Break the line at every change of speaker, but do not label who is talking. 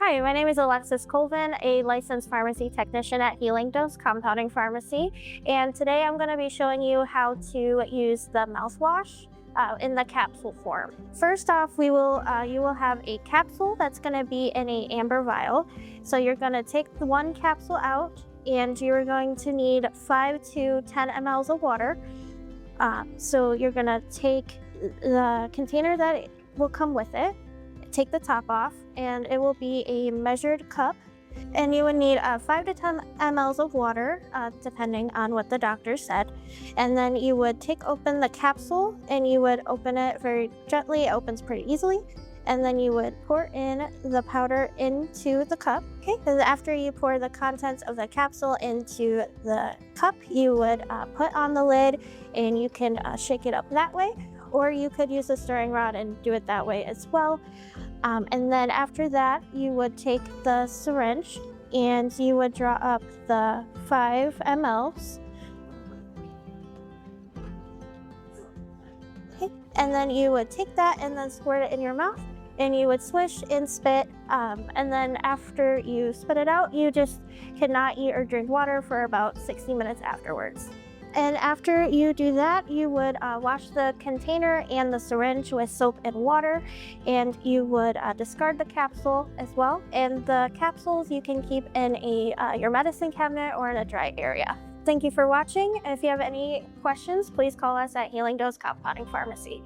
Hi, my name is Alexis Colvin, a licensed pharmacy technician at Healing Dose Compounding Pharmacy. And today I'm going to be showing you how to use the mouthwash in the capsule form. First off, you will have a capsule that's going to be in a amber vial. So you're going to take the one capsule out, and you're going to need 5 to 10 mLs of water. So you're going to take the container that will come with it, take the top off, and it will be a measured cup, and you would need 5 to 10 mLs of water, depending on what the doctor said. And then you would take open the capsule and you would open it very gently. It opens pretty easily. And then you would pour in the powder into the cup. Okay, and after you pour the contents of the capsule into the cup, you would put on the lid, and you can shake it up that way, or you could use a stirring rod and do it that way as well. And then after that, you would take the syringe and you would draw up the 5 mLs. Okay. And then you would take that and then squirt it in your mouth, and you would swish and spit. And then after you spit it out, you just cannot eat or drink water for about 60 minutes afterwards. And after you do that, you would wash the container and the syringe with soap and water, and you would discard the capsule as well. And the capsules you can keep in your medicine cabinet or in a dry area. Thank you for watching. If you have any questions, please call us at Healing Dose Compounding Pharmacy.